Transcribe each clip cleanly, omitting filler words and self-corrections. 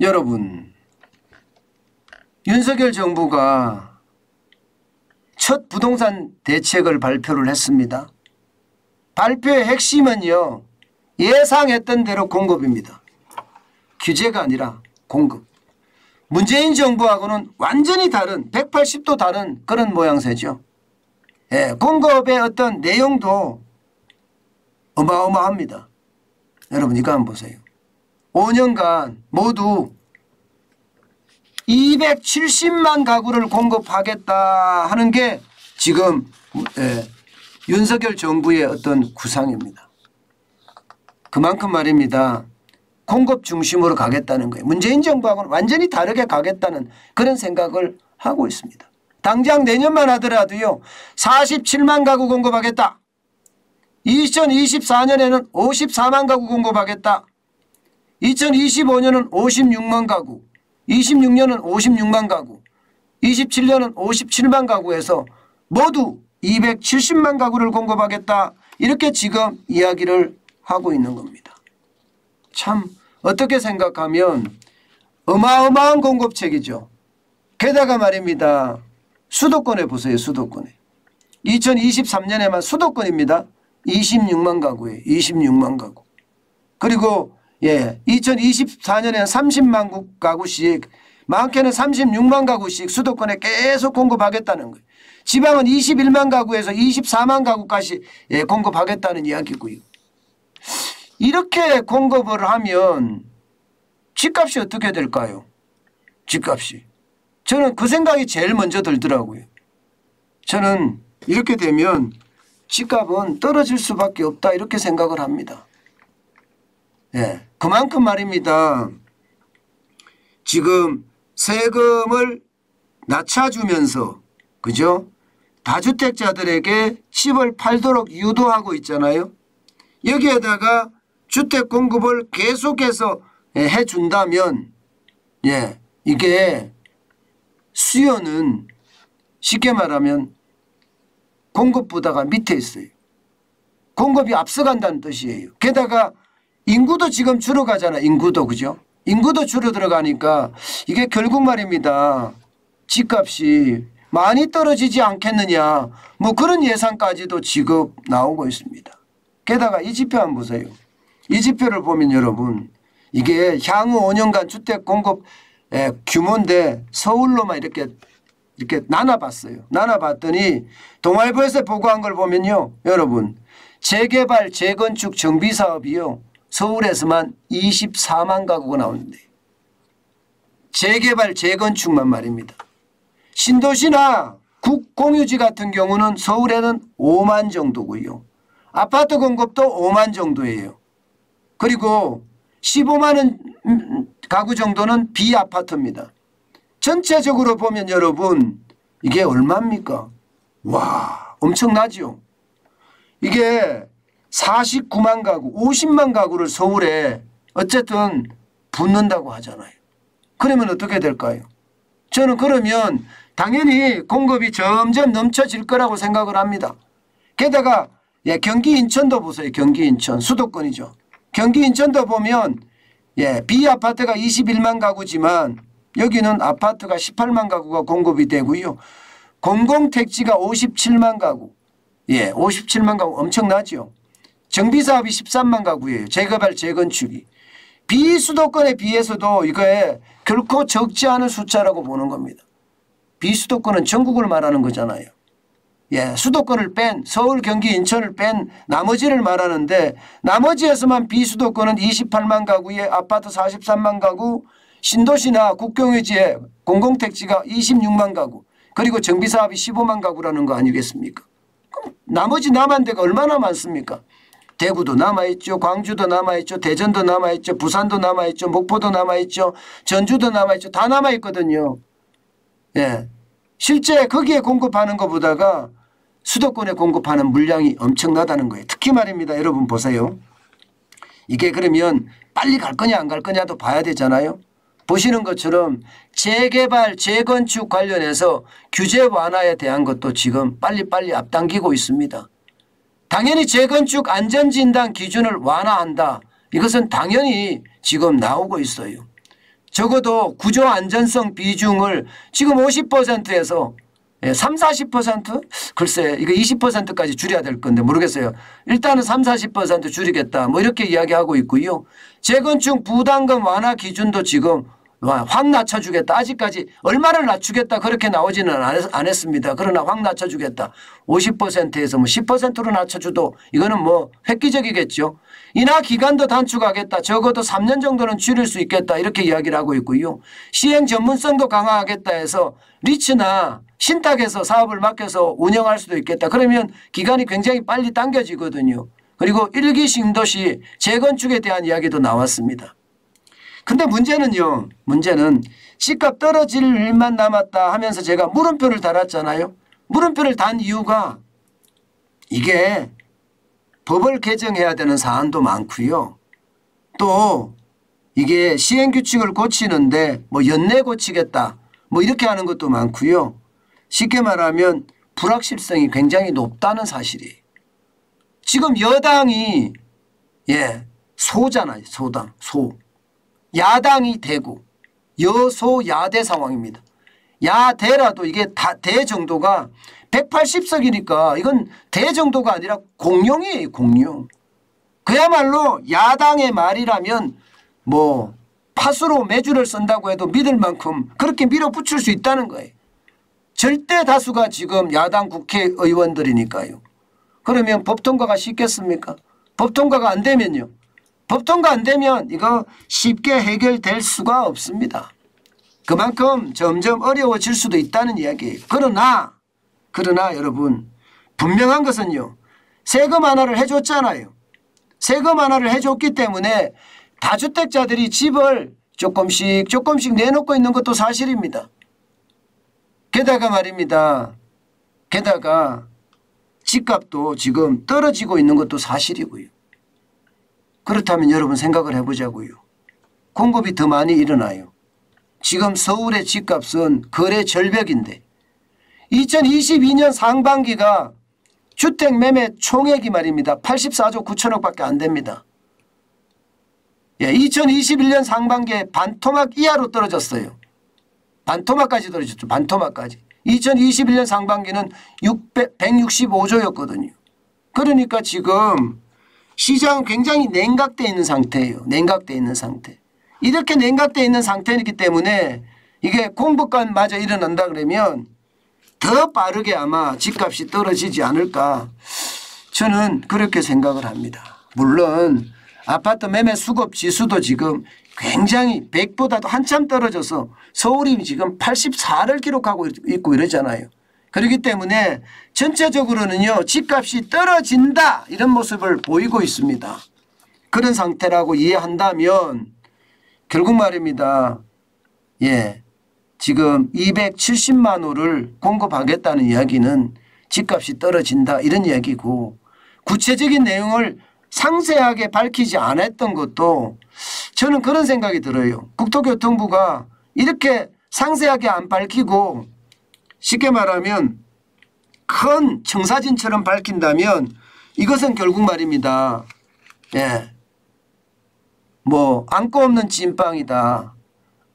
여러분, 윤석열 정부가 첫 부동산 대책을 발표를 했습니다. 발표의 핵심은요, 예상했던 대로 공급입니다. 규제가 아니라 공급. 문재인 정부하고는 완전히 다른 180도 다른 그런 모양새죠. 예, 공급의 어떤 내용도 어마어마합니다. 여러분 이거 한번 보세요. 5년간 모두 270만 가구를 공급하겠다 하는 게 지금 윤석열 정부의 어떤 구상입니다. 그만큼 말입니다. 공급 중심으로 가겠다는 거예요. 문재인 정부하고는 완전히 다르게 가겠다는 그런 생각을 하고 있습니다. 당장 내년만 하더라도요. 47만 가구 공급하겠다. 2024년에는 54만 가구 공급하겠다. 2025년은 56만 가구. 26년은 56만 가구. 27년은 57만 가구에서 모두 270만 가구를 공급하겠다. 이렇게 지금 이야기를 하고 있는 겁니다. 참 어떻게 생각하면 어마어마한 공급책이죠. 게다가 말입니다. 수도권에 보세요. 수도권에. 2023년에만 수도권입니다. 26만 가구예요. 26만 가구. 그리고 2024년에는 30만 가구씩 많게는 36만 가구씩 수도권에 계속 공급하겠다는 거예요. 지방은 21만 가구에서 24만 가구까지 공급하겠다는 이야기고요. 이렇게 공급을 하면 집값이 어떻게 될까요? 집값이. 저는 그 생각이 제일 먼저 들더라고요. 저는 이렇게 되면 집값은 떨어질 수밖에 없다 이렇게 생각을 합니다. 예, 그만큼 말입니다. 지금 세금을 낮춰주면서 그죠? 다주택자들에게 집을 팔도록 유도하고 있잖아요. 여기에다가 주택 공급을 계속해서 해준다면 이게 수요는 쉽게 말하면 공급보다가 밑에 있어요. 공급이 앞서간다는 뜻이에요. 게다가 인구도 지금 줄어가잖아. 인구도 그죠? 인구도 줄어들어가니까 이게 결국 말입니다. 집값이 많이 떨어지지 않겠느냐 뭐 그런 예상까지도 지금 나오고 있습니다. 게다가 이 지표 한번 보세요. 이 지표를 보면 여러분 이게 향후 5년간 주택 공급 규모인데 서울로만 이렇게 나눠봤어요. 나눠봤더니 동아일보에서 보고한 걸 보면요. 여러분 재개발 재건축 정비사업이요. 서울에서만 24만 가구가 나오는데 재개발 재건축만 말입니다. 신도시나 국공유지 같은 경우는 서울에는 5만 정도고요. 아파트 공급도 5만 정도예요. 그리고 15만 원 가구 정도는 비아파트입니다. 전체적으로 보면 여러분 이게 얼마입니까? 와 엄청나죠. 이게 49만 가구 50만 가구를 서울에 어쨌든 붓는다고 하잖아요. 그러면 어떻게 될까요? 저는 그러면 당연히 공급이 점점 넘쳐질 거라고 생각을 합니다. 게다가 경기 인천도 보세요. 경기 인천 수도권이죠. 경기 인천도 보면 비아파트가 21만 가구지만 여기는 아파트가 18만 가구가 공급이 되고요. 공공택지가 57만 가구. 57만 가구 엄청나죠. 정비사업이 13만 가구예요. 재개발 재건축이. 비수도권에 비해서도 이거에 결코 적지 않은 숫자라고 보는 겁니다. 비수도권은 전국을 말하는 거잖아요. 수도권을 뺀 서울 경기 인천을 뺀 나머지를 말하는데 나머지에서만 비수도권은 28만 가구에 아파트 43만 가구 신도시나 국경유지에 공공택지가 26만 가구 그리고 정비사업이 15만 가구라는 거 아니겠습니까? 그럼 나머지 남은 데가 얼마나 많습니까? 대구도 남아있죠. 광주도 남아있죠. 대전도 남아있죠. 부산도 남아있죠. 목포도 남아있죠. 전주도 남아있죠. 다 남아있거든요. 실제 거기에 공급하는 것보다가 수도권에 공급하는 물량이 엄청나다는 거예요. 특히 말입니다. 여러분 보세요. 이게 그러면 빨리 갈 거냐 안 갈 거냐도 봐야 되잖아요. 보시는 것처럼 재개발 재건축 관련해서 규제 완화에 대한 것도 지금 빨리빨리 앞당기고 있습니다. 당연히 재건축 안전진단 기준을 완화한다. 이것은 당연히 지금 나오고 있어요. 적어도 구조 안전성 비중을 지금 50%에서 3, 40%? 글쎄 이거 20%까지 줄여야 될 건데 모르겠어요. 일단은 3, 40% 줄이겠다 뭐 이렇게 이야기하고 있고요. 재건축 부담금 완화 기준도 지금 확 낮춰주겠다. 아직까지 얼마를 낮추겠다 그렇게 나오지는 안 했습니다. 그러나 확 낮춰주겠다. 50%에서 뭐 10%로 낮춰줘도 이거는 뭐 획기적이겠죠. 인하 기간도 단축하겠다. 적어도 3년 정도는 줄일 수 있겠다. 이렇게 이야기를 하고 있고요. 시행 전문성도 강화하겠다 해서 리츠나 신탁에서 사업을 맡겨서 운영할 수도 있겠다. 그러면 기간이 굉장히 빨리 당겨지거든요. 그리고 1기 신도시 재건축에 대한 이야기도 나왔습니다. 근데 문제는요. 문제는 집값 떨어질 일만 남았다 하면서 제가 물음표를 달았잖아요. 물음표를 단 이유가 이게 법을 개정해야 되는 사안도 많고요. 또 이게 시행규칙을 고치는데 뭐 연내 고치겠다 뭐 이렇게 하는 것도 많고요. 쉽게 말하면 불확실성이 굉장히 높다는 사실이에요. 지금 여당이 소잖아요. 소당 소. 야당이 대고 여소야대 상황입니다. 야대라도 이게 대 정도가 180석이니까 이건 대 정도가 아니라 공룡이에요. 공룡. 그야말로 야당의 말이라면 뭐 팥으로 매주를 쓴다고 해도 믿을 만큼 그렇게 밀어붙일 수 있다는 거예요. 절대 다수가 지금 야당 국회의원들이니까요. 그러면 법 통과가 쉽겠습니까? 법 통과가 안 되면요. 법 통과 안 되면 이거 쉽게 해결될 수가 없습니다. 그만큼 점점 어려워질 수도 있다는 이야기예요. 그러나 여러분 분명한 것은요. 세금 완화를 해줬잖아요. 세금 완화를 해줬기 때문에 다주택자들이 집을 조금씩 내놓고 있는 것도 사실입니다. 게다가 말입니다. 게다가 집값도 지금 떨어지고 있는 것도 사실이고요. 그렇다면 여러분 생각을 해보자고요. 공급이 더 많이 일어나요. 지금 서울의 집값은 거래 절벽인데 2022년 상반기가 주택 매매 총액이 말입니다. 84조 9천억밖에 안 됩니다. 2021년 상반기에 반토막 이하로 떨어졌어요. 반토막까지 떨어졌죠. 반토막까지. 2021년 상반기는 165조였거든요. 그러니까 지금 시장은 굉장히 냉각되어 있는 상태예요. 냉각되어 있는 상태. 이렇게 냉각되어 있는 상태이기 때문에 이게 공급관마저 일어난다 그러면 더 빠르게 아마 집값이 떨어지지 않을까 저는 그렇게 생각을 합니다. 물론 아파트 매매 수급 지수도 지금 굉장히 100보다도 한참 떨어져서 서울이 지금 84를 기록하고 있고 이러잖아요. 그렇기 때문에 전체적으로는요. 집값이 떨어진다 이런 모습을 보이고 있습니다. 그런 상태라고 이해한다면 결국 말입니다. 지금 270만 호를 공급하겠다는 이야기는 집값이 떨어진다 이런 이야기고 구체적인 내용을 상세하게 밝히지 않았던 것도 저는 그런 생각이 들어요. 국토교통부가 이렇게 상세하게 안 밝히고 쉽게 말하면 큰 청사진처럼 밝힌다면 이것은 결국 말입니다. 뭐 안고 없는 찐빵이다.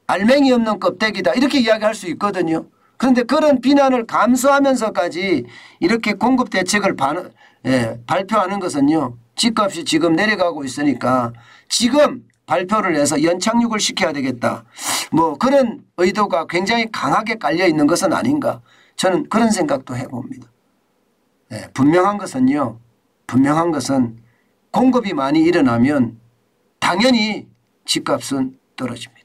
알맹이 없는 껍데기다. 이렇게 이야기할 수 있거든요. 그런데 그런 비난을 감수하면서까지 이렇게 공급 대책을 발표하는 것은요. 집값이 지금 내려가고 있으니까 지금 발표를 해서 연착륙을 시켜야 되겠다. 뭐 그런 의도가 굉장히 강하게 깔려 있는 것은 아닌가. 저는 그런 생각도 해봅니다. 분명한 것은요. 분명한 것은 공급이 많이 일어나면 당연히 집값은 떨어집니다.